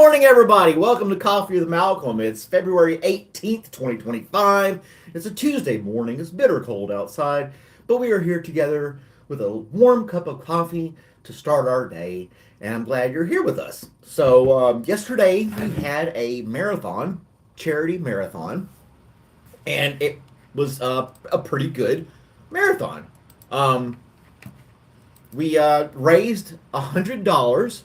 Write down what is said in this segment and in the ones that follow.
morning, everybody. Welcome to Coffee with Malcolm. It's February 18th, 2025. It's a Tuesday morning. It's bitter cold outside, but we are here together with a warm cup of coffee to start our day, and I'm glad you're here with us. So, yesterday we had a marathon, charity marathon, and it was a pretty good marathon. Um, we raised $100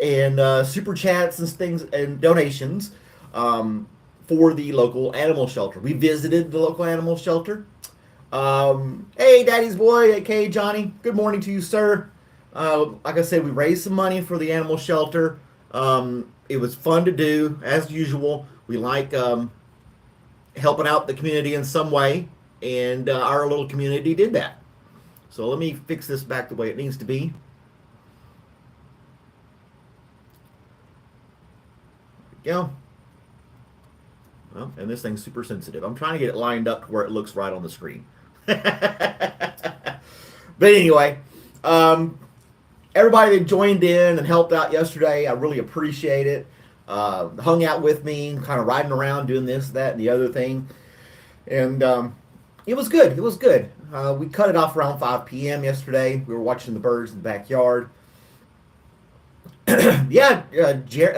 and super chats and things and donations for the local animal shelter. We visited the local animal shelter. Hey, Daddy's boy, aka Johnny. Good morning to you, sir. Like I said, we raised some money for the animal shelter. It was fun to do, as usual. We like helping out the community in some way, and our little community did that. So let me fix this back the way it needs to be. Go. Well, and this thing's super sensitive. I'm trying to get it lined up to where it looks right on the screen. But anyway, everybody that joined in and helped out yesterday, I really appreciate it. Hung out with me, kind of riding around doing this, that, and the other thing. And it was good. It was good. We cut it off around 5 p.m. yesterday. We were watching the birds in the backyard. Yeah,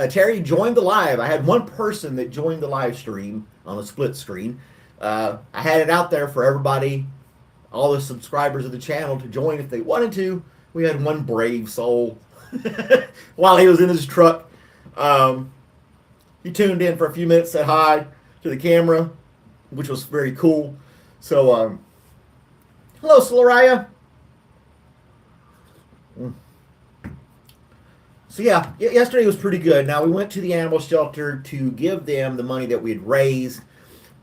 Terry joined the live. I had one person that joined the live stream on a split screen. I had it out there for everybody, all the subscribers of the channel, to join if they wanted to. We had one brave soul while he was in his truck. He tuned in for a few minutes, said hi to the camera, which was very cool. So, hello, Solariah. So yeah, yesterday was pretty good. Now we went to the animal shelter to give them the money that we had raised.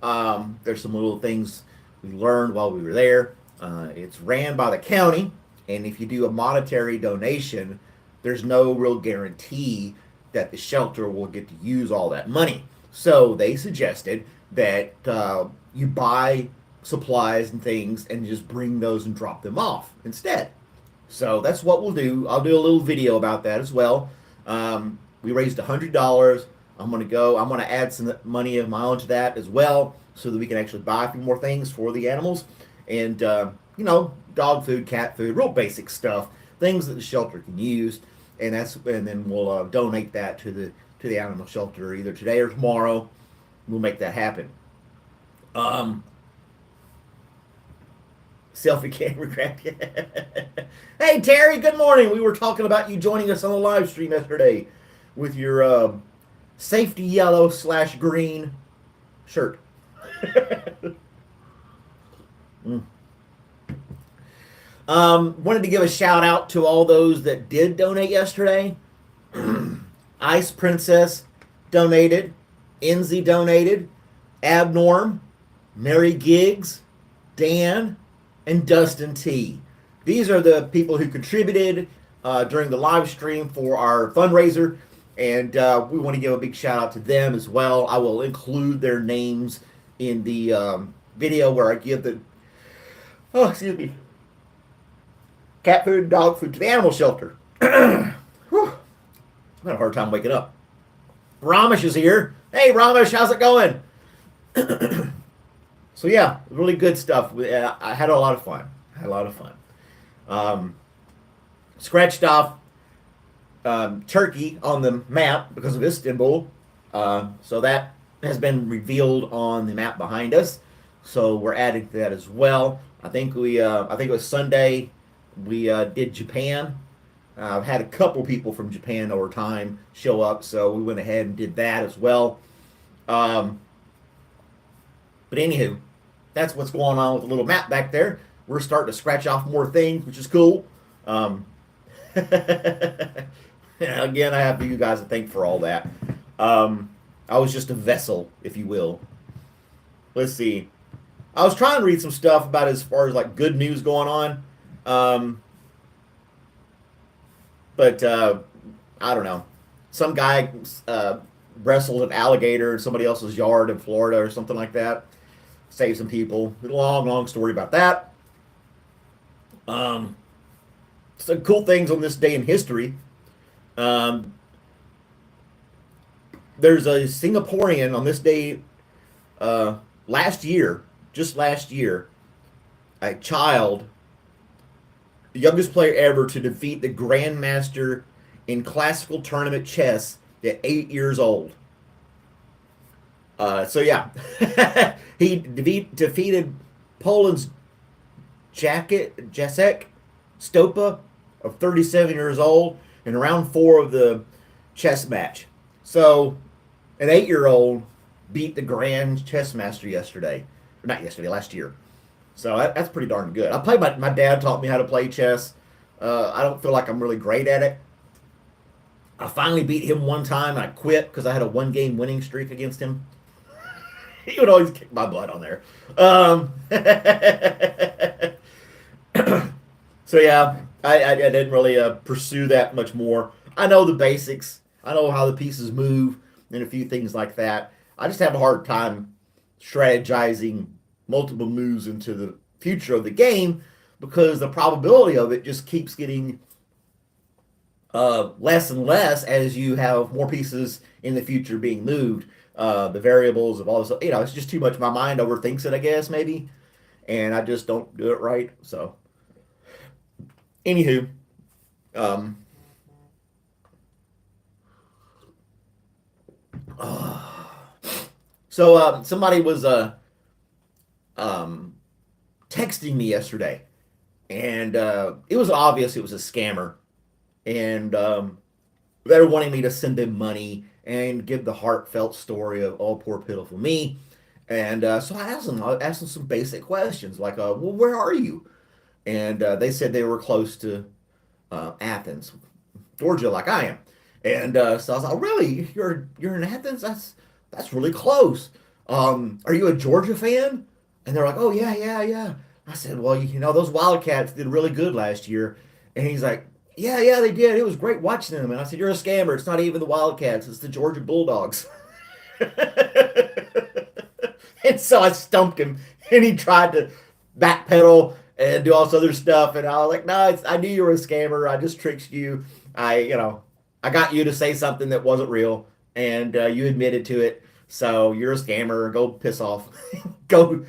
There's some little things we learned while we were there. It's ran by the county, and if you do a monetary donation, there's no real guarantee that the shelter will get to use all that money. So they suggested that you buy supplies and things and just bring those and drop them off instead. So that's what we'll do. I'll do a little video about that as well. We raised $100. I'm going to add some money of my own to that as well, so that we can actually buy a few more things for the animals. And, dog food, cat food, real basic stuff, things that the shelter can use. And then we'll donate that to the animal shelter either today or tomorrow. We'll make that happen. Selfie camera grab. Hey, Terry, good morning. We were talking about you joining us on the live stream yesterday with your safety yellow / green shirt. Wanted to give a shout out to all those that did donate yesterday. Ice Princess donated. Enzy donated. Abnorm. Mary Giggs. Dan. And Dustin T. These are the people who contributed during the live stream for our fundraiser, and we want to give a big shout out to them as well. I will include their names in the video where I give the cat food and dog food to the animal shelter. I've had a hard time waking up. Ramesh is here. Hey, Ramesh, how's it going? So yeah, really good stuff. I had a lot of fun. Scratched off Turkey on the map because of Istanbul. So that has been revealed on the map behind us. So we're adding to that as well. I think it was Sunday we did Japan. I've had a couple people from Japan over time show up, so we went ahead and did that as well. But anywho, that's what's going on with the little map back there. We're starting to scratch off more things, which is cool. Again, I have you guys to thank for all that. I was just a vessel, if you will. Let's see. I was trying to read some stuff about as far as like good news going on. But I don't know. Some guy wrestled an alligator in somebody else's yard in Florida or something like that. Saved some people. Long story about that. Some cool things on this day in history. there's a Singaporean on this day last year, just last year, a child, the youngest player ever to defeat the grandmaster in classical tournament chess at 8 years old. So yeah, he defeated Poland's Jacek Stopa of 37 years old in round four of the chess match. So an 8 year old beat the grand chess master yesterday. Not yesterday, last year. So that's pretty darn good. I played my dad taught me how to play chess. I don't feel like I'm really great at it. I finally beat him one time and I quit because I had a 1 game winning streak against him. He would always kick my butt on there. So yeah, I didn't really pursue that much more. I know the basics. I know how the pieces move and a few things like that. I just have a hard time strategizing multiple moves into the future of the game because the probability of it just keeps getting less and less as you have more pieces in the future being moved. The variables of all this, it's just too much. My mind overthinks it, I guess, maybe, and I just don't do it right. So, anywho, um, somebody was um, texting me yesterday, and it was obvious it was a scammer, and they were wanting me to send them money and give the heartfelt story of oh poor pitiful me. And so I asked them some basic questions like, well, where are you? And they said they were close to Athens, Georgia, like I am. And so I was like, oh, really? You're in Athens? That's really close. Are you a Georgia fan? And they're like, oh yeah, yeah, yeah. I said, well, those Wildcats did really good last year. And he's like, yeah, yeah, they did. It was great watching them. And I said, you're a scammer. It's not even the Wildcats. It's the Georgia Bulldogs. And so I stumped him, and he tried to backpedal and do all this other stuff. And I was like, no, I knew you were a scammer. I just tricked you. I got you to say something that wasn't real, and you admitted to it. So you're a scammer. Go piss off. go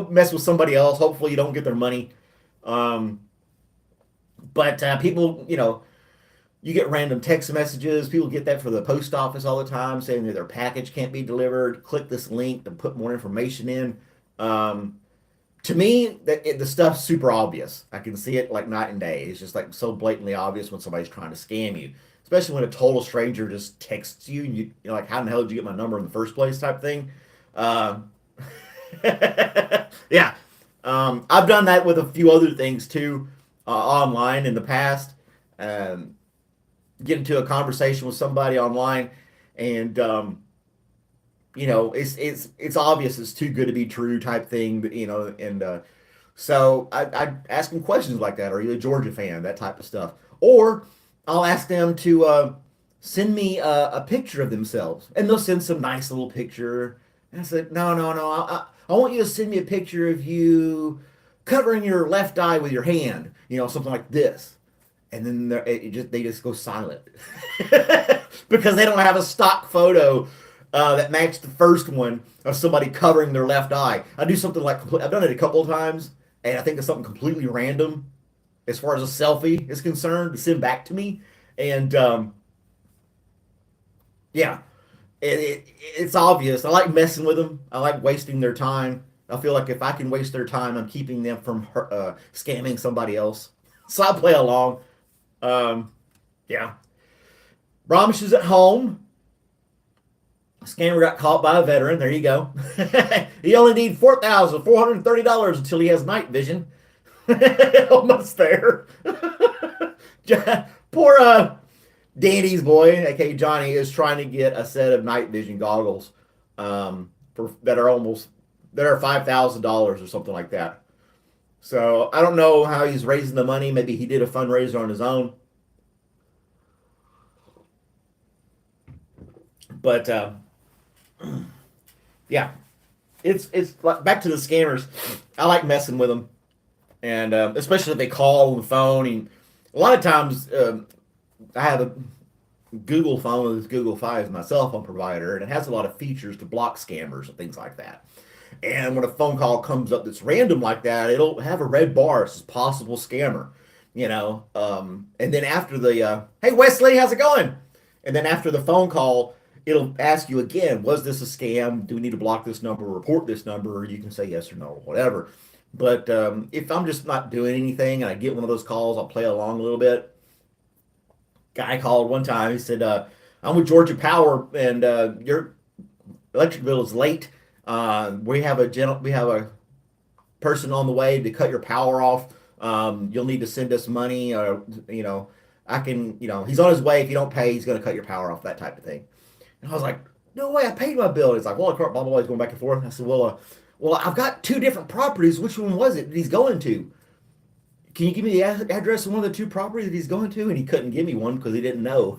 mess with somebody else. Hopefully you don't get their money. Um, but people, you get random text messages. People get that for the post office all the time saying that their package can't be delivered. Click this link to put more information in. To me, the stuff's super obvious. I can see it like night and day. It's just like so blatantly obvious when somebody's trying to scam you, especially when a total stranger just texts you and you're like, how in the hell did you get my number in the first place type thing. Um, yeah. I've done that with a few other things too online in the past. Um, get into a conversation with somebody online and it's obvious it's too good to be true type thing, and so I ask them questions like that. Are you a Georgia fan? That type of stuff. Or I'll ask them to send me a picture of themselves, and they'll send some nice little picture. And I said, no, no, no. I want you to send me a picture of you covering your left eye with your hand, something like this. And then they just go silent because they don't have a stock photo that matched the first one of somebody covering their left eye. I do something like I've done it a couple of times, and I think it's something completely random as far as a selfie is concerned to send back to me. And yeah, it's obvious. I like messing with them. I like wasting their time. I feel like if I can waste their time, I'm keeping them from scamming somebody else. So I play along. Yeah. Bramish is at home. Scammer got caught by a veteran. There you go. He only needs $4,430 until he has night vision. Almost there. Poor Danny's boy, aka Johnny, is trying to get a set of night vision goggles that are $5,000 or something like that. So I don't know how he's raising the money. Maybe he did a fundraiser on his own. But yeah, it's like back to the scammers. I like messing with them, and especially if they call on the phone. And a lot of times, I have Google phone is Google Fi is my cell phone provider, and it has a lot of features to block scammers and things like that. And when a phone call comes up that's random like that, it'll have a red bar. It says possible scammer, And then after the, hey, Wesley, how's it going? And then after the phone call, it'll ask you again, was this a scam? Do we need to block this number, report this number? Or you can say yes or no, or whatever. But if I'm just not doing anything and I get one of those calls, I'll play along a little bit. Guy called one time. He said, I'm with Georgia Power, and your electric bill is late. We have a person on the way to cut your power off. You'll need to send us money, or I can, he's on his way. If you don't pay, he's going to cut your power off. That type of thing. And I was like, no way, I paid my bill. He's like, well, blah blah blah. He's going back and forth. And I said, well, I've got two different properties. Which one was it that he's going to? Can you give me the address of one of the two properties that he's going to? And he couldn't give me one because he didn't know.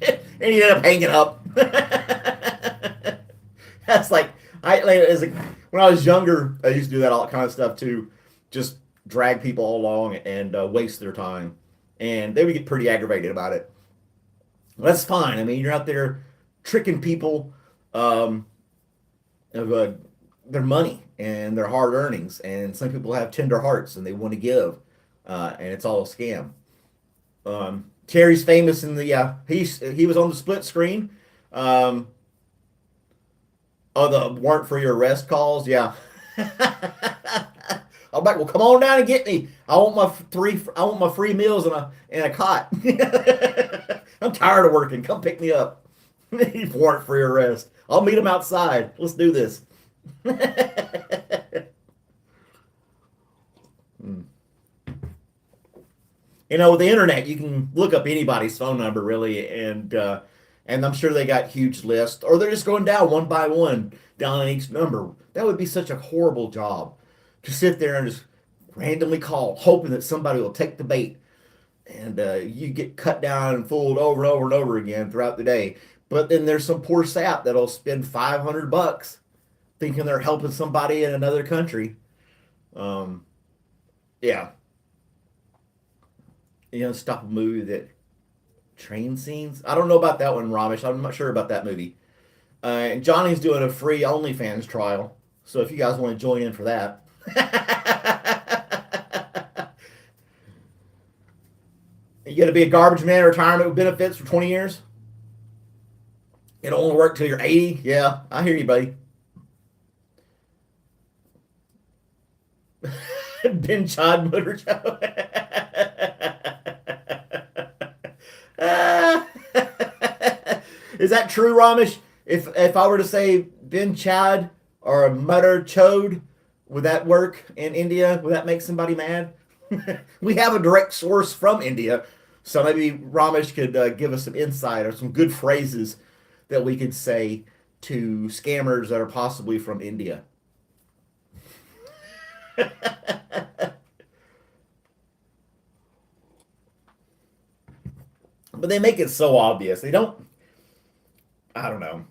And he ended up hanging up. That's like, when I was younger, I used to do that all kind of stuff too. Just drag people along and waste their time. And they would get pretty aggravated about it. Well, that's fine. I mean, you're out there tricking people of their money and their hard earnings. And some people have tender hearts and they want to give. And it's all a scam. Terry's famous in the he was on the split screen. The warrant for your arrest calls, yeah. I'm like, well, come on down and get me. I want my free meals and a cot. I'm tired of working. Come pick me up. Warrant for your arrest. I'll meet him outside. Let's do this. With the internet, you can look up anybody's phone number, really, and I'm sure they got huge lists, or they're just going down one by one, down on each number. That would be such a horrible job, to sit there and just randomly call, hoping that somebody will take the bait, and you get cut down and fooled over and over and over again throughout the day. But then there's some poor sap that'll spend $500 thinking they're helping somebody in another country. Yeah. Stop a movie that train scenes. I don't know about that one, Ramesh. I'm not sure about that movie. And Johnny's doing a free OnlyFans trial, so if you guys want to join in for that. You got to be a garbage man in retirement with benefits for 20 years? It'll only work till you're 80? Yeah, I hear you, buddy. Ben Chod Motor Show. Is that true, Ramesh? If I were to say Ben Chad or a Mutter Chode, would that work in India? Would that make somebody mad? We have a direct source from India, so maybe Ramesh could give us some insight or some good phrases that we could say to scammers that are possibly from India. But they make it so obvious. They don't, I don't know.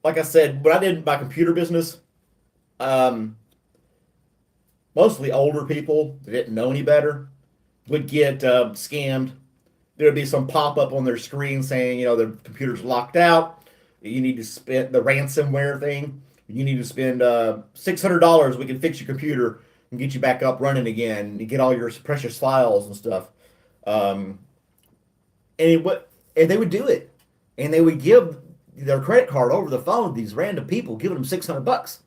Like I said, when I did my computer business, mostly older people that didn't know any better would get scammed. There would be some pop-up on their screen saying, their computer's locked out. You need to spend the ransomware thing. You need to spend $600. We can fix your computer and get you back up running again and get all your precious files and stuff. And they would do it. And they would give their credit card over the phone to these random people, giving them $600.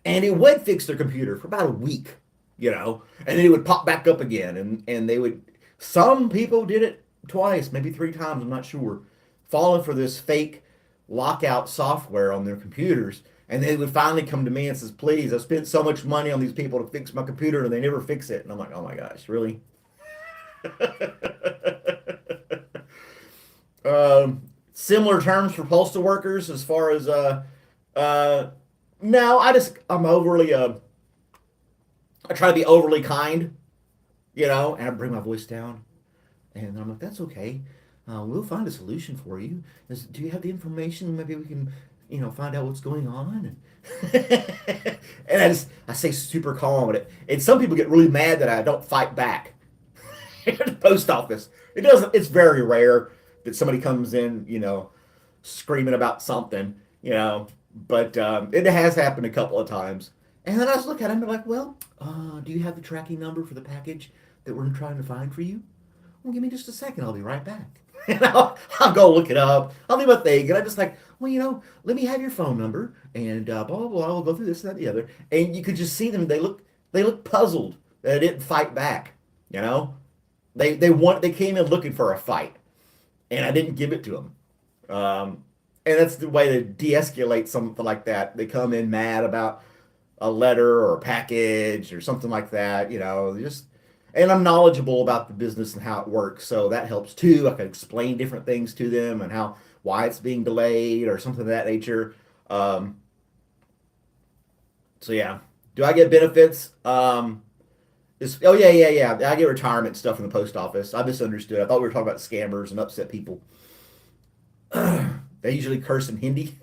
And it would fix their computer for about a week, and then it would pop back up again. And they would, some people did it twice, maybe 3 times, I'm not sure, falling for this fake lockout software on their computers. And they would finally come to me and says, please, I spent so much money on these people to fix my computer and they never fix it. And I'm like, oh my gosh, really? Similar terms for postal workers as far as no, I'm overly I try to be overly kind, and I bring my voice down, and I'm like, that's okay, we'll find a solution for you. Do you have the information? Maybe we can find out what's going on. And I say super calm with it, and some people get really mad that I don't fight back. At the post office, it's very rare, that somebody comes in, screaming about something, but it has happened a couple of times. And then I just look at him and be like, well, do you have the tracking number for the package that we're trying to find for you? Well, give me just a second. I'll be right back. And I'll go look it up. I'll do my thing. And I'm just like, well, let me have your phone number and blah, blah, blah. We'll go through this and that and the other. And you could just see them. They look puzzled that I didn't fight back. You know, they came in looking for a fight, and I didn't give it to them. And that's the way to de-escalate something like that. They come in mad about a letter or a package or something like that. Just and I'm knowledgeable about the business and how it works, so that helps too. I can explain different things to them and why it's being delayed or something of that nature. So yeah, do I get benefits? Oh yeah. I get retirement stuff from the post office. I misunderstood. I thought we were talking about scammers and upset people. They usually curse in Hindi.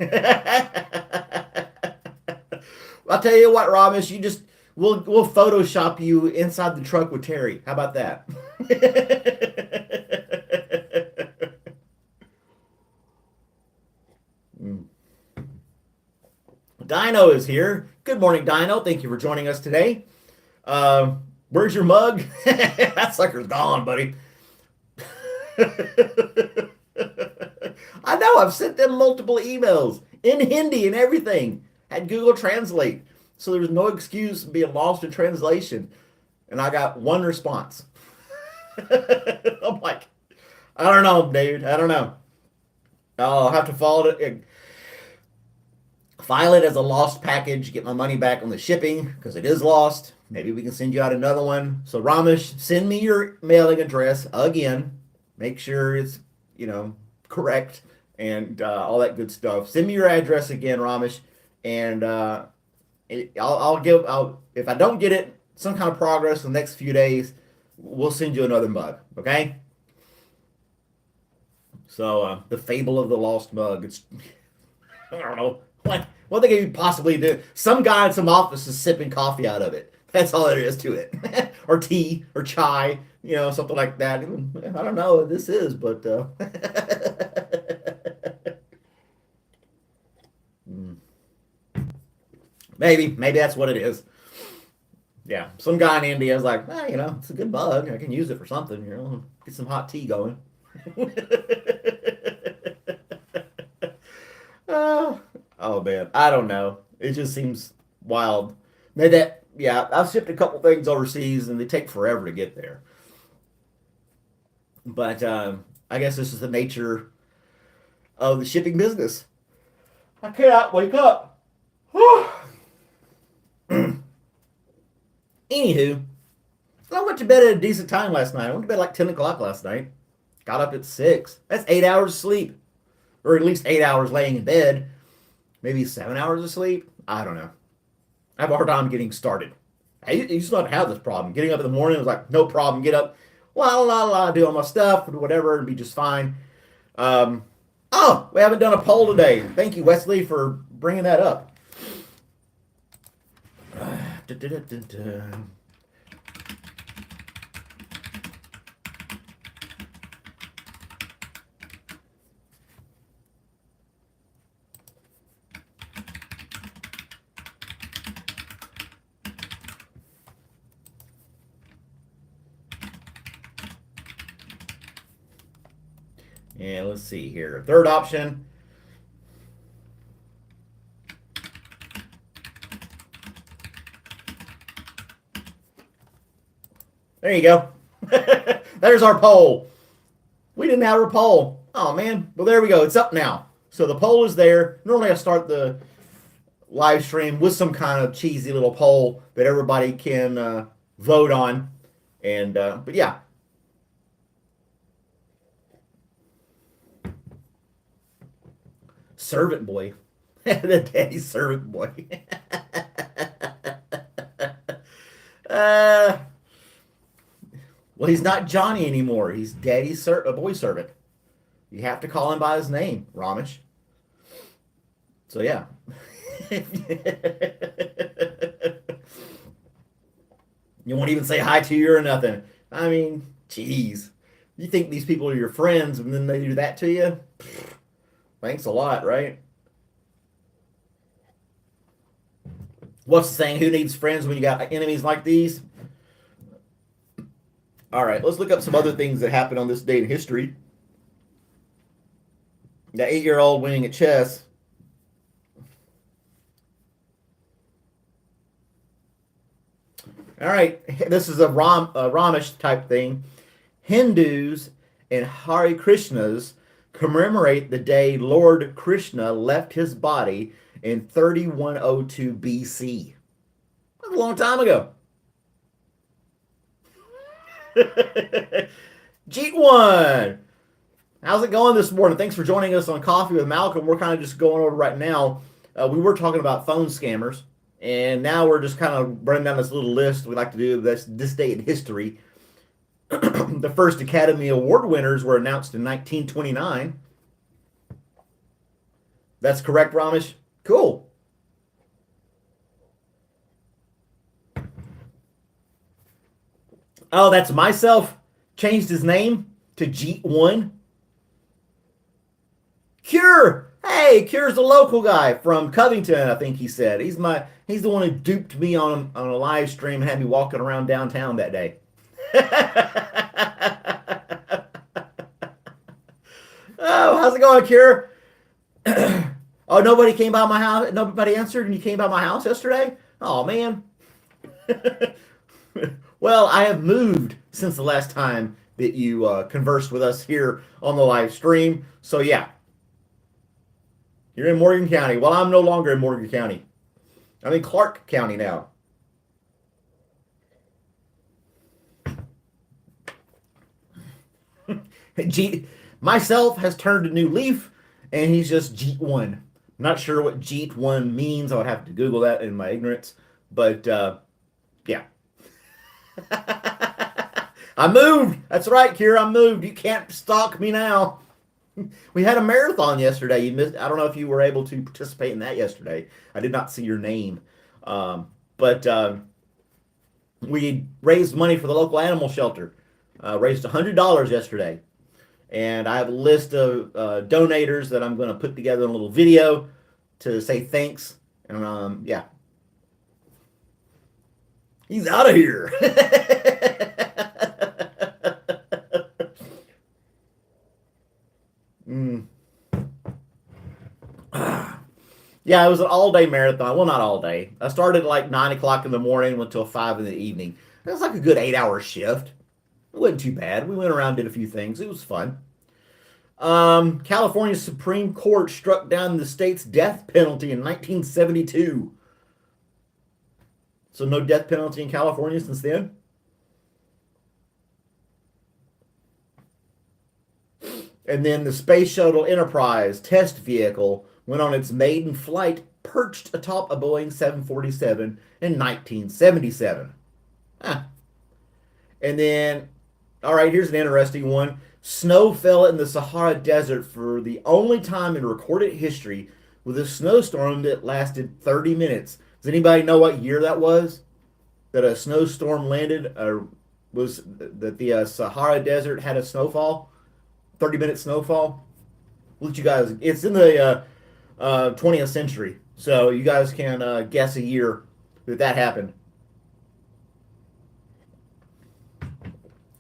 I'll tell you what, Ramesh, we'll Photoshop you inside the truck with Terry. How about that? Mm. Dino is here. Good morning, Dino. Thank you for joining us today. Where's your mug? That sucker's gone, buddy. I know. I've sent them multiple emails in Hindi and everything. Had Google Translate, so there was no excuse being lost in translation. And I got one response. I'm like, I don't know, dude. I don't know. I'll have to file it as a lost package, get my money back on the shipping because it is lost. Maybe we can send you out another one. So Ramesh, send me your mailing address again. Make sure it's correct and all that good stuff. Send me your address again, Ramesh, and I'll if I don't get it, some kind of progress in the next few days, we'll send you another mug. Okay. So the fable of the lost mug. It's I don't know what they could possibly do. Some guy in some office is sipping coffee out of it. That's all there is to it, or tea, or chai, something like that. I don't know what this is, but maybe that's what it is. Yeah, some guy in India is like, it's a good bug. I can use it for something. Get some hot tea going. Oh man, I don't know. It just seems wild. Maybe yeah, I've shipped a couple things overseas and they take forever to get there. But I guess this is the nature of the shipping business. I cannot wake up. Anywho, I went to bed at a decent time last night. I went to bed like 10 o'clock last night. Got up at 6. That's 8 hours of sleep. Or at least 8 hours laying in bed. Maybe 7 hours of sleep. I don't know. I have a hard time getting started. I used to not have this problem. Getting up in the morning was like, no problem. Get up, do all my stuff, whatever, and be just fine. We haven't done a poll today. Thank you, Wesley, for bringing that up. And let's see here. Third option. There you go. There's our poll. We didn't have a poll. Oh, man. Well, there we go. It's up now. So the poll is there. Normally I start the live stream with some kind of cheesy little poll that everybody can vote on. And but yeah. Servant boy. The daddy servant boy. Well, he's not Johnny anymore. He's daddy's a boy servant. You have to call him by his name, Ramesh. So yeah. You won't even say hi to you or nothing. I mean, jeez. You think these people are your friends and then they do that to you? Thanks a lot, right? What's the saying? Who needs friends when you got enemies like these? All right, let's look up some other things that happened on this day in history. The 8-year-old winning at chess. All right, this is a Ramesh type thing. Hindus and Hare Krishnas commemorate the day Lord Krishna left his body in 3102 BC. That's a long time ago. Jeet one. How's it going this morning? Thanks for joining us on Coffee with Malcolm. We're kind of just going over right now. We were talking about phone scammers, and now we're just kind of running down this little list we like to do this day in history. The first Academy Award winners were announced in 1929. That's correct, Ramesh? Cool. Oh, that's myself. Changed his name to Jeet One. Cure. Hey, Cure's a local guy from Covington, I think he said. He's the one who duped me on a live stream and had me walking around downtown that day. Oh, how's it going, Cure? Oh, nobody came by my house. Nobody answered, and you came by my house yesterday. Oh man. Well, I have moved since the last time that you conversed with us here on the live stream. So yeah, you're in Morgan County. Well, I'm no longer in Morgan County. I'm in Clark County now. Jeet myself has turned a new leaf, and he's just Jeet One. I'm not sure what Jeet One means. I would have to Google that in my ignorance, but yeah. I moved. That's right, Kira. I moved. You can't stalk me now. We had a marathon yesterday. You missed. I don't know if you were able to participate in that yesterday. I did not see your name, but we raised money for the local animal shelter. Raised $100 yesterday, and I have a list of donators that I'm going to put together in a little video to say thanks. And yeah, he's out of here. mm. Yeah, it was an all-day marathon. Well, not all day. I started at like 9 o'clock in the morning, went till 5 in the evening. It was like a good 8-hour shift. It wasn't too bad. We went around, did a few things. It was fun. California's Supreme Court struck down the state's death penalty in 1972. So no death penalty in California since then? And then the Space Shuttle Enterprise test vehicle went on its maiden flight perched atop a Boeing 747 in 1977. Huh. And then, all right, here's an interesting one. Snow fell in the Sahara Desert for the only time in recorded history with a snowstorm that lasted 30 minutes. Does anybody know what year that was? That a snowstorm landed, or was that the Sahara Desert had a snowfall? 30-minute snowfall? Let you guys, it's in the 20th century. So you guys can guess a year that happened.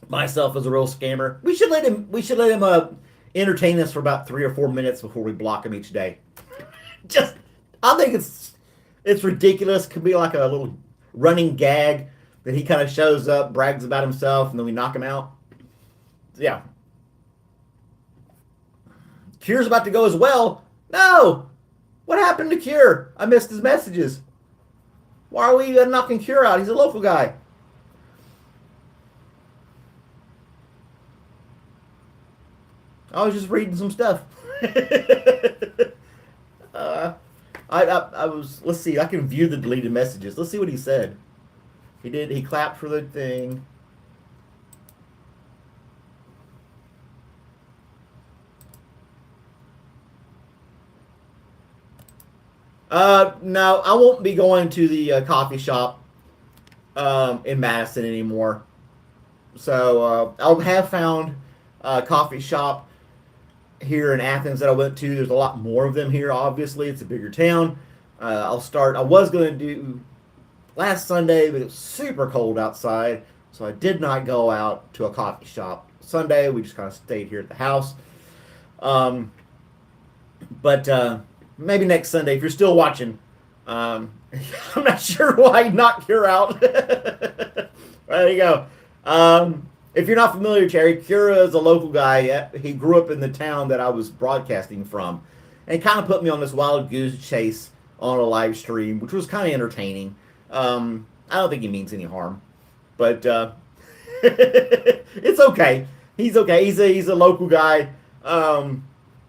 Myself as a real scammer. We should let him. We should let him entertain us for about 3 or 4 minutes before we block him each day. Just, I think it's ridiculous. Could be like a little running gag that he kind of shows up, brags about himself, and then we knock him out. Yeah. Cure's about to go as well. No. What happened to Cure? I missed his messages. Why are we knocking Cure out? He's a local guy. I was just reading some stuff. I was. Let's see. I can view the deleted messages. Let's see what he said. He did. He clapped for the thing. No, I won't be going to the coffee shop in Madison anymore. So I have found coffee shop here in Athens that I went to. There's a lot more of them here. Obviously, it's a bigger town. I'll start. I was going to do last Sunday, but it was super cold outside, so I did not go out to a coffee shop Sunday. We just kind of stayed here at the house. Um, but maybe next Sunday, if you're still watching, I'm not sure why I knocked her out. There you go. If you're not familiar, Terry, Kira is a local guy. He grew up in the town that I was broadcasting from. And he kind of put me on this wild goose chase on a live stream, which was kind of entertaining. I don't think he means any harm. But it's okay. He's okay. He's a local guy.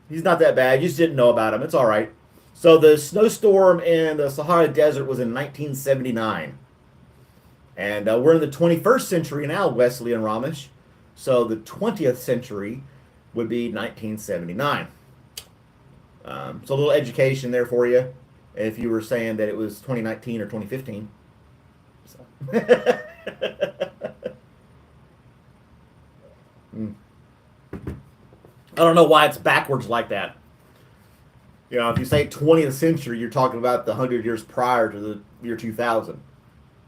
He's not that bad. You just didn't know about him. It's all right. So the snowstorm in the Sahara Desert was in 1979. And we're in the 21st century now, Wesley and Ramesh. So the 20th century would be 1979. So a little education there for you if you were saying that it was 2019 or 2015. So. I don't know why it's backwards like that. You know, if you say 20th century, you're talking about the 100 years prior to the year 2000.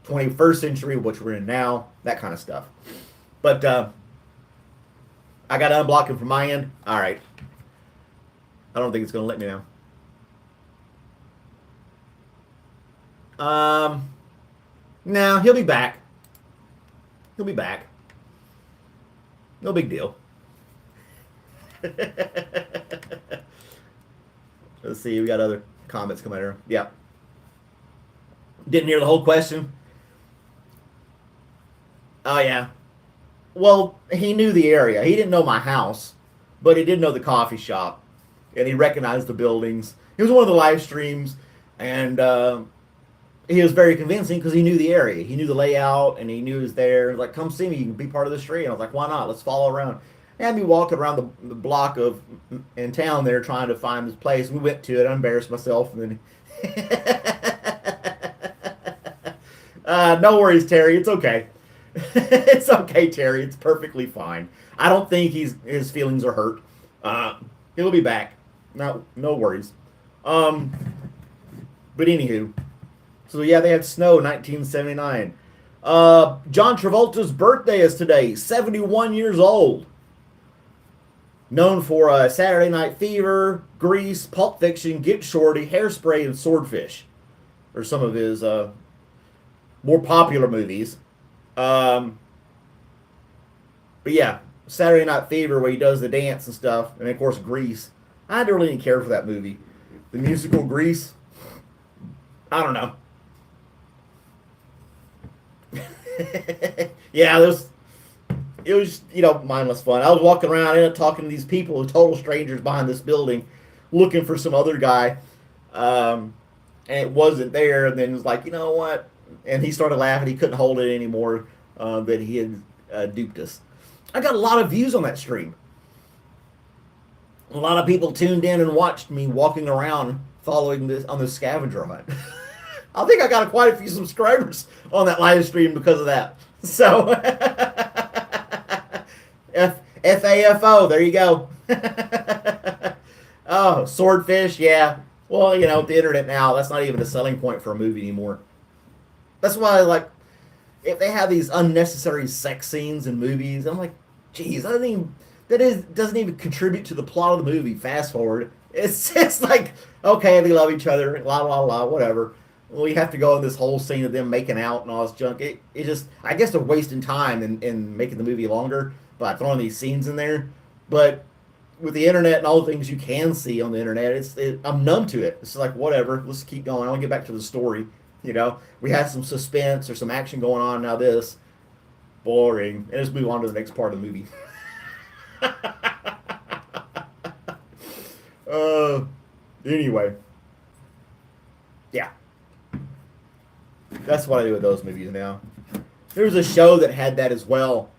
21st century, which we're in now, that kind of stuff. But I got to unblock him from my end. All right. I don't think it's going to let me now. No, he'll be back. He'll be back. No big deal. Let's see. We got other comments coming here. Yeah. Didn't hear the whole question. Oh, yeah. Well, he knew the area. He didn't know my house, but he did know the coffee shop, and he recognized the buildings. It was one of the live streams, and he was very convincing because he knew the area. He knew the layout, and he knew it was there. He was like, come see me. You can be part of the stream. I was like, why not? Let's follow around. He had me walking around the block in town there trying to find this place. We went to it. I embarrassed myself, and then no worries, Terry. It's okay. It's okay, Terry. It's perfectly fine. I don't think his feelings are hurt. He'll be back. No worries. But anywho, so yeah, they had snow in 1979. John Travolta's birthday is today. 71 years old. Known for Saturday Night Fever, Grease, Pulp Fiction, Get Shorty, Hairspray, and Swordfish, are some of his more popular movies. But yeah, Saturday Night Fever, where he does the dance and stuff, and of course Grease. I didn't really care for that movie. The musical Grease, I don't know. Yeah, it was, mindless fun. I was walking around and talking to these people, total strangers behind this building, looking for some other guy, and it wasn't there. And then it was like, you know what? And he started laughing. He couldn't hold it anymore. That he had duped us. I got a lot of views on that stream. A lot of people tuned in and watched me walking around following this on this scavenger hunt. I think I got quite a few subscribers on that live stream because of that. So, FAFO, there you go. Oh, Swordfish, yeah. Well, with the internet now, that's not even a selling point for a movie anymore. That's why, if they have these unnecessary sex scenes in movies, I'm like, geez, doesn't even contribute to the plot of the movie. Fast forward. It's just like, okay, they love each other, la, la, la, whatever. We have to go in this whole scene of them making out and all this junk. It just, I guess they're wasting time in making the movie longer by throwing these scenes in there. But with the internet and all the things you can see on the internet, I'm numb to it. It's like, whatever, let's keep going. I want to get back to the story. We had some suspense or some action going on. Now this, boring. And let's move on to the next part of the movie. Anyway. Yeah. That's what I do with those movies now. There was a show that had that as well.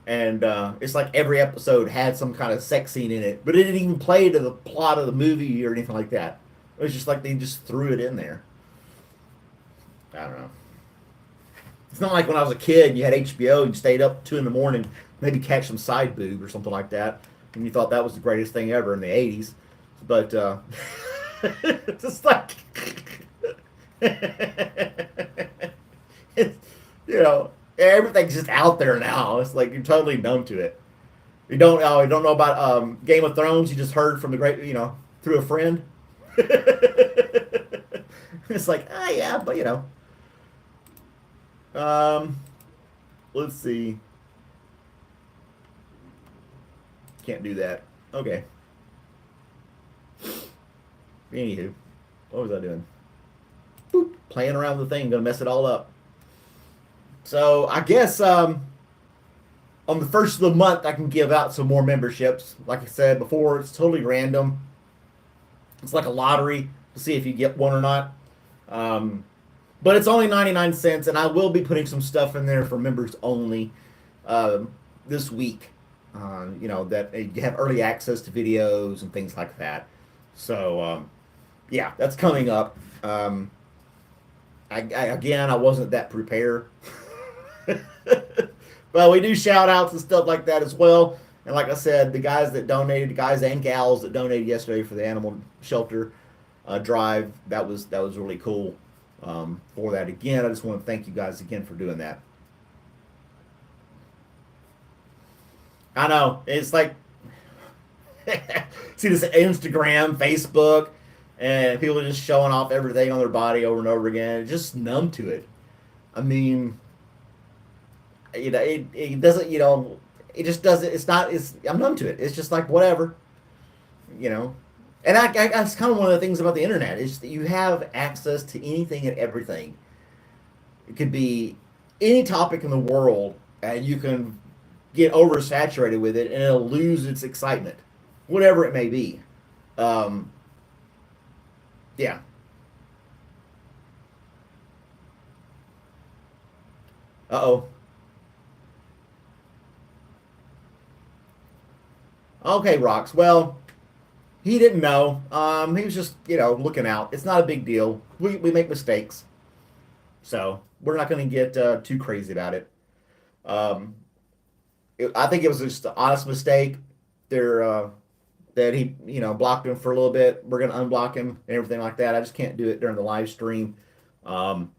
And it's like every episode had some kind of sex scene in it. But it didn't even play to the plot of the movie or anything like that. It was just like they just threw it in there. I don't know. It's not like when I was a kid and you had HBO and you stayed up 2 in the morning, maybe catch some side boob or something like that, and you thought that was the greatest thing ever in the '80s. But it's just like it's, you know, everything's just out there now. It's like you're totally numb to it. You don't know about Game of Thrones. You just heard from the great, through a friend. It's like, yeah, but um, let's see. Can't do that. Okay. Anywho, what was I doing? Boop, playing around with the thing, gonna mess it all up. So I guess on the first of the month I can give out some more memberships. Like I said before, it's totally random. It's like a lottery to see if you get one or not. Um, but it's only 99 cents, and I will be putting some stuff in there for members only this week. That you have early access to videos and things like that. So, yeah, that's coming up. Again, I wasn't that prepared. But we do shout outs and stuff like that as well. And like I said, the guys that donated, the guys and gals that donated yesterday for the animal shelter drive, that was really cool. For that, again, I just want to thank you guys again for doing that. I know it's like see this Instagram, Facebook, and people are just showing off everything on their body over and over again. It's just numb to it. I mean, it doesn't, it just doesn't. It's not. I'm numb to it. It's just like whatever, you know. And that's kind of one of the things about the internet is that you have access to anything and everything. It could be any topic in the world, and you can get oversaturated with it, and it'll lose its excitement, whatever it may be. Um, yeah. Uh oh. Okay, rocks. Well, he didn't know. He was just, looking out. It's not a big deal. We make mistakes, so we're not going to get too crazy about it. Um, I think it was just an honest mistake. There, that he, blocked him for a little bit. We're going to unblock him and everything like that. I just can't do it during the live stream. Um,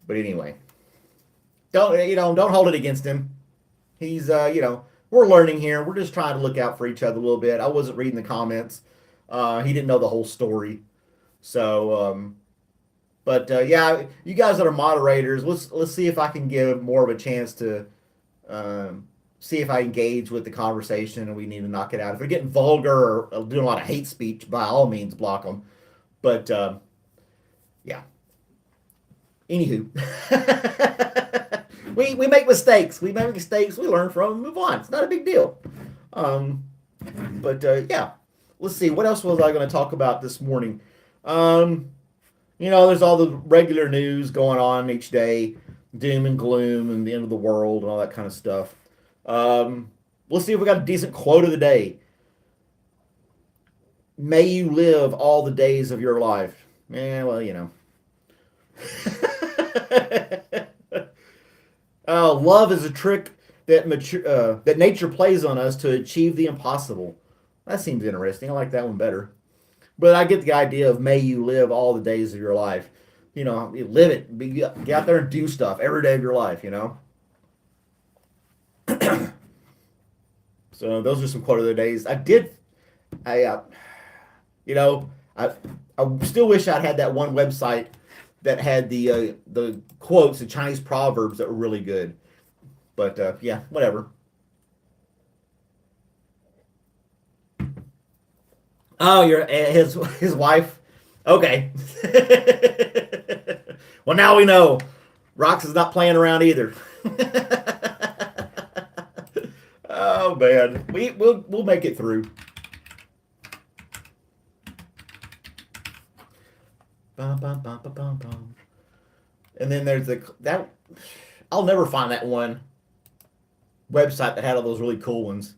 but anyway, don't hold it against him. He's, we're learning here. We're just trying to look out for each other a little bit. I wasn't reading the comments. He didn't know the whole story. So, but yeah, you guys that are moderators, let's see if I can give more of a chance to see if I engage with the conversation, and we need to knock it out. If they're getting vulgar or doing a lot of hate speech, by all means, block them. But yeah. Anywho, we make mistakes. We make mistakes. We learn from them. Move on. It's not a big deal. Um, but yeah, let's see. What else was I going to talk about this morning? Um, there's all the regular news going on each day, doom and gloom, and the end of the world, and all that kind of stuff. Um, let's see if we got a decent quote of the day. May you live all the days of your life. Yeah, well, love is a trick that nature plays on us to achieve the impossible. That seems interesting. I like that one better. But I get the idea of may you live all the days of your life. You live it. Get out there and do stuff every day of your life. So those are some quote of the days. I, you know, I I still wish I'd had that one website that had the quotes, the Chinese proverbs that were really good. But yeah, whatever. Oh, you're his wife. Okay. Well, now we know. Rox is not playing around either. Oh man, we'll make it through. Bum, bum, bum, bum, bum, bum. And then there's that. I'll never find that one website that had all those really cool ones.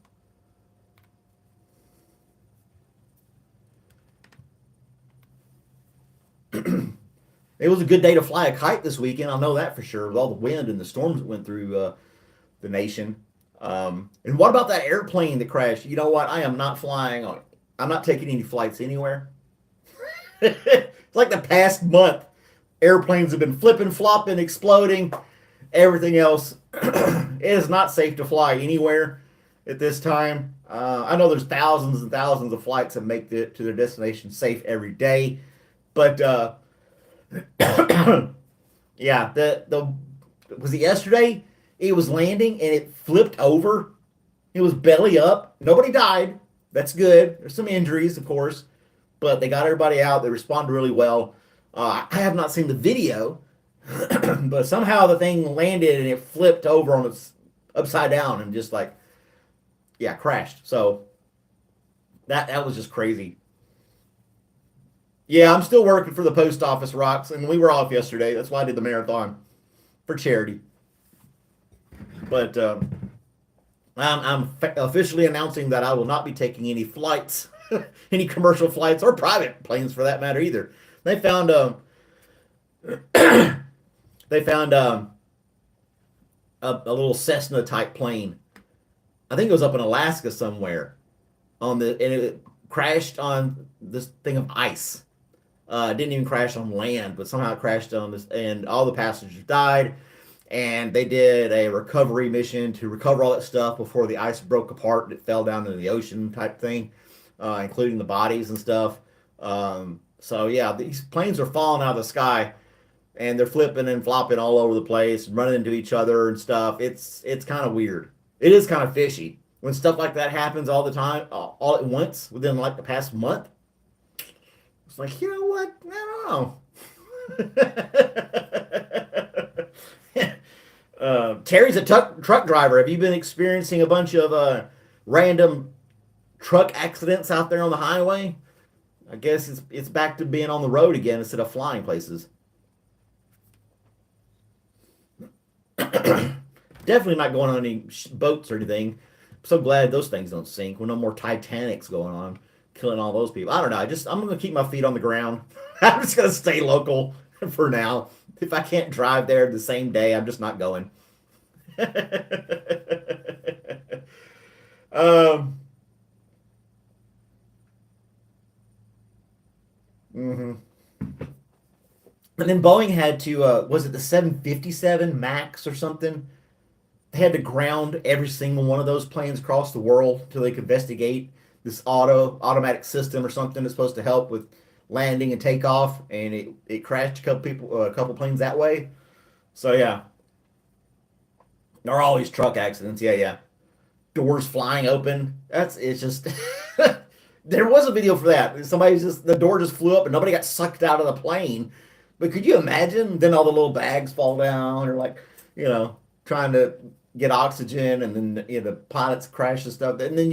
It was a good day to fly a kite this weekend. I know that for sure, with all the wind and the storms that went through the nation. And what about that airplane that crashed? You know what? I am not flying on. I'm not taking any flights anywhere. It's like the past month, airplanes have been flipping, flopping, exploding, everything else. It is not safe to fly anywhere at this time. I know there's thousands and thousands of flights that make it to their destination safe every day, but yeah, the was it yesterday? It was landing and it flipped over. It was belly up. Nobody died. That's good. There's some injuries, of course, but they got everybody out. They responded really well. I have not seen the video, but somehow the thing landed and it flipped over on its upside down and just like, yeah, crashed. So that was just crazy. Yeah, I'm still working for the post office, Rocks, and we were off yesterday. That's why I did the marathon for charity. But I'm officially announcing that I will not be taking any flights, any commercial flights or private planes for that matter either. They found they found a little Cessna type plane. I think it was up in Alaska somewhere and it crashed on this thing of ice. It didn't even crash on land, but somehow it crashed on this, and all the passengers died. And they did a recovery mission to recover all that stuff before the ice broke apart and it fell down into the ocean type thing, including the bodies and stuff. So yeah, these planes are falling out of the sky and they're flipping and flopping all over the place, and running into each other and stuff. It's kind of weird. It is kind of fishy when stuff like that happens all the time, all at once within like the past month. It's like, you know what? I don't know. Terry's a truck driver. Have you been experiencing a bunch of random truck accidents out there on the highway? I guess it's back to being on the road again instead of flying places. Definitely not going on any boats or anything. I'm so glad those things don't sink. With no more Titanics going on, killing all those people. I don't know. I'm going to keep my feet on the ground. I'm just going to stay local for now. If I can't drive there the same day, I'm just not going. Mm-hmm. And then Boeing had to, was it the 757 MAX or something? They had to ground every single one of those planes across the world until they could investigate this automatic system or something that's supposed to help with landing and takeoff, and it crashed a couple planes that way. So yeah, there are always truck accidents. Yeah, yeah, doors flying open. It's just there was a video for that. The door just flew up and nobody got sucked out of the plane. But could you imagine? Then all the little bags fall down, or like, trying to get oxygen, and then the pilots crash and stuff. And then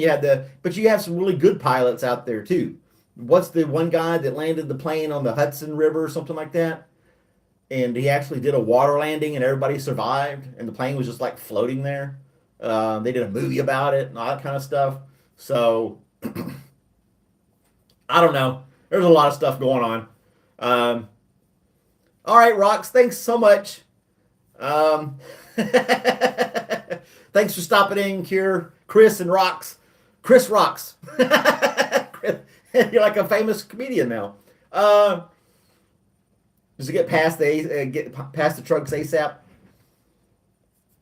but you have some really good pilots out there too. What's the one guy that landed the plane on the Hudson River or something like that? And he actually did a water landing and everybody survived, and the plane was just like floating there. They did a movie about it and all that kind of stuff. So I don't know. There's a lot of stuff going on. All right, Rox, thanks so much. Thanks for stopping in here, Chris and Rox. Chris Rox. You're like a famous comedian now. Does it get past the trucks ASAP?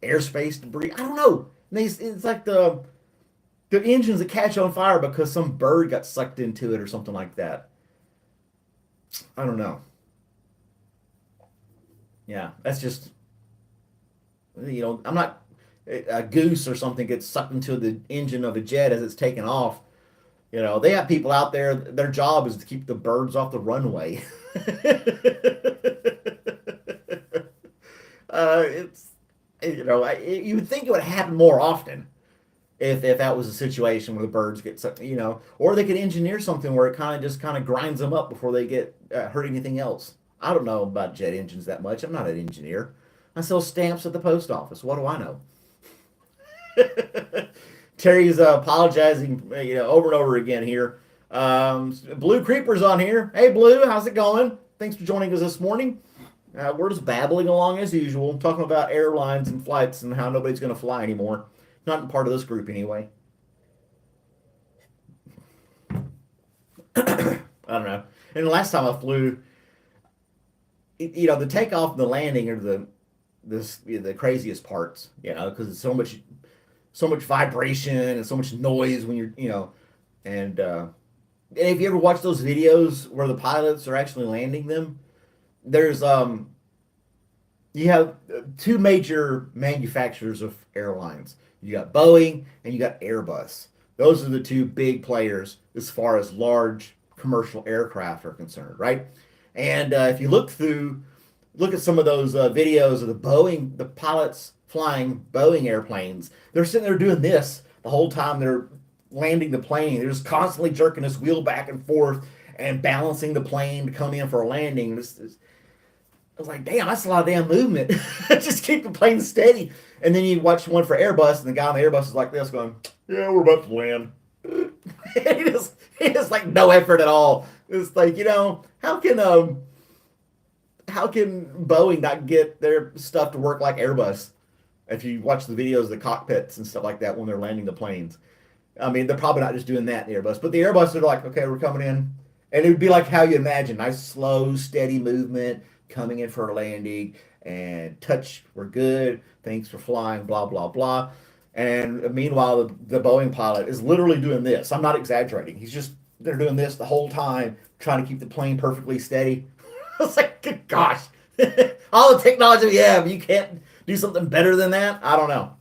Airspace debris? I don't know. It's like the engines that catch on fire because some bird got sucked into it or something like that. I don't know. Yeah, that's just, I'm not, a goose or something gets sucked into the engine of a jet as it's taking off. They have people out there, their job is to keep the birds off the runway. You would think it would happen more often if that was a situation where the birds get sucked, or they could engineer something where it kind of grinds them up before they get hurt anything else. I don't know about jet engines that much. I'm not an engineer. I sell stamps at the post office. What do I know? Terry's apologizing, over and over again here. Blue Creeper's on here. Hey, Blue, how's it going? Thanks for joining us this morning. We're just babbling along as usual, talking about airlines and flights and how nobody's going to fly anymore. Not part of this group anyway. I don't know. And the last time I flew, the takeoff and the landing are the craziest parts. Because it's so much vibration and so much noise when you're. And if you ever watch those videos where the pilots are actually landing them, there's you have two major manufacturers of airlines. You got Boeing and you got Airbus. Those are the two big players as far as large commercial aircraft are concerned, right? And if you look at some of those videos of the pilots flying Boeing airplanes, they're sitting there doing this the whole time they're landing the plane. They're just constantly jerking this wheel back and forth and balancing the plane to come in for a landing. I was like, damn, that's a lot of damn movement. Just keep the plane steady. And then you watch one for Airbus, and the guy on the Airbus is like this, going, "Yeah, we're about to land." He just like no effort at all. It's like, how can Boeing not get their stuff to work like Airbus? If you watch the videos of the cockpits and stuff like that when they're landing the planes, I mean, they're probably not just doing that in the Airbus, but the Airbus are like, okay, we're coming in, and it would be like how you imagine, nice, slow, steady movement coming in for a landing, and touch, we're good, thanks for flying, blah blah blah. And meanwhile, the Boeing pilot is literally doing this. I'm not exaggerating. They're doing this the whole time, trying to keep the plane perfectly steady. I was like, good gosh, all the technology we have, you can't do something better than that? I don't know.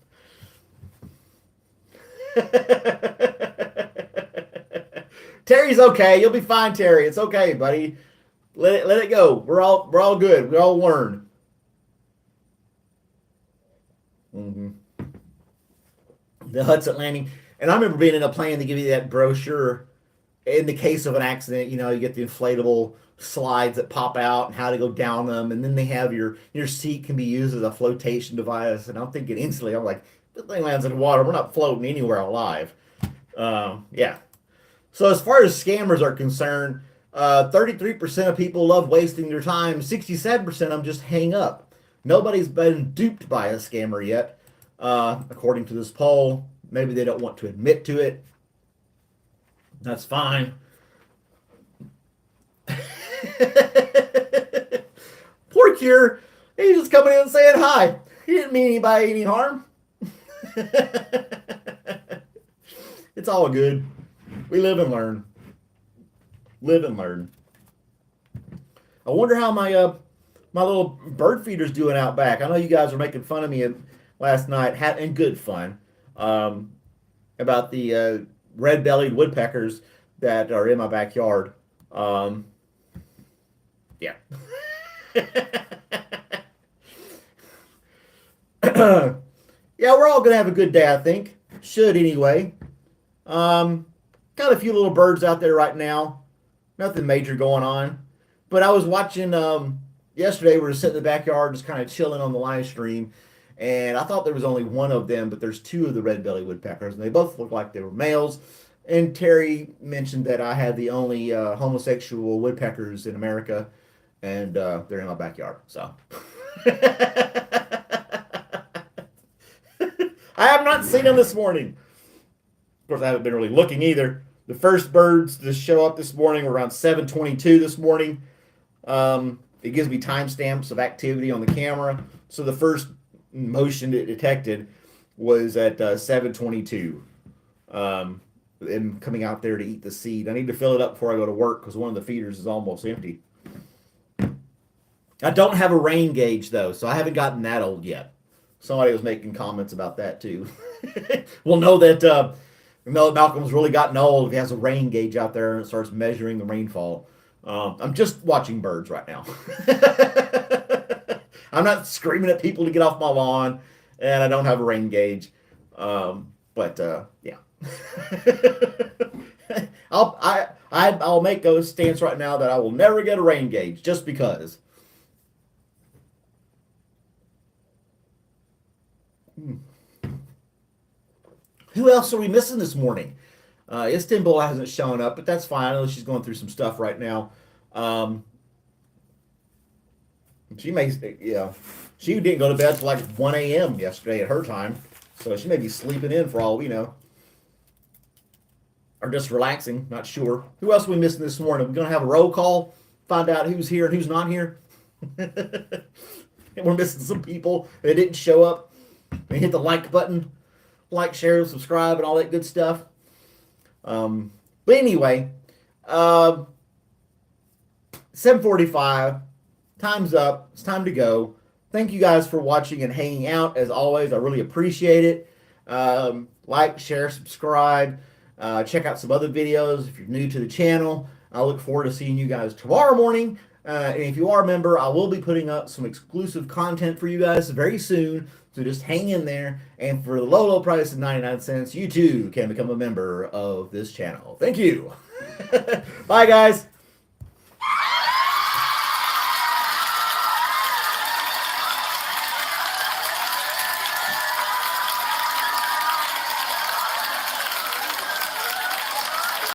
Terry's okay. You'll be fine, Terry. It's okay, buddy. Let it go. We're all good. We all learn. Mm-hmm. The Hudson landing, and I remember being in a plane. They give you that brochure in the case of an accident. You get the inflatable slides that pop out and how to go down them, and then they have your seat can be used as a flotation device. And I'm thinking instantly, I'm like, this thing lands in the water. We're not floating anywhere alive. Yeah. So as far as scammers are concerned, 33% of people love wasting their time. 67% of them just hang up. Nobody's been duped by a scammer yet, according to this poll. Maybe they don't want to admit to it. That's fine. Poor Cure. He's just coming in and saying hi. He didn't mean anybody any harm. It's all good. We live and learn. Live and learn. I wonder how my little bird feeder's doing out back. I know you guys were making fun of me last night, in good fun, about the red-bellied woodpeckers that are in my backyard. Yeah. Yeah, we're all gonna have a good day, I think. Should anyway. Got a few little birds out there right now. Nothing major going on. But I was watching yesterday, we were sitting in the backyard just kind of chilling on the live stream, and I thought there was only one of them, but there's two of the red-bellied woodpeckers, and they both look like they were males. And Terry mentioned that I had the only homosexual woodpeckers in America, and they're in my backyard. So I have not seen them this morning. Of course, I haven't been really looking either. The first birds to show up this morning were around 7:22 this morning. It gives me timestamps of activity on the camera. So the first motion it detected was at 7:22. And coming out there to eat the seed. I need to fill it up before I go to work because one of the feeders is almost empty. I don't have a rain gauge though, so I haven't gotten that old yet. Somebody was making comments about that too. We'll know that Malcolm's really gotten old if he has a rain gauge out there and starts measuring the rainfall. I'm just watching birds right now. I'm not screaming at people to get off my lawn, and I don't have a rain gauge. But yeah. I'll make a stance right now that I will never get a rain gauge just because. Who else are we missing this morning? Istanbul hasn't shown up, but that's fine. I know she's going through some stuff right now. She may, yeah, she didn't go to bed till like 1 a.m. yesterday at her time, so she may be sleeping in for all we know, or just relaxing. Not sure. Who else are we missing this morning? We're gonna have a roll call, find out who's here and who's not here. And we're missing some people that didn't show up. They hit the like button, like, share, subscribe, and all that good stuff. But anyway, uh, 7:45. Time's up. It's time to go. Thank you guys for watching and hanging out. As always, I really appreciate it. Like, share, subscribe. Check out some other videos if you're new to the channel. I look forward to seeing you guys tomorrow morning. And if you are a member, I will be putting up some exclusive content for you guys very soon. So just hang in there. And for the low, low price of 99 cents, you too can become a member of this channel. Thank you. Bye, guys.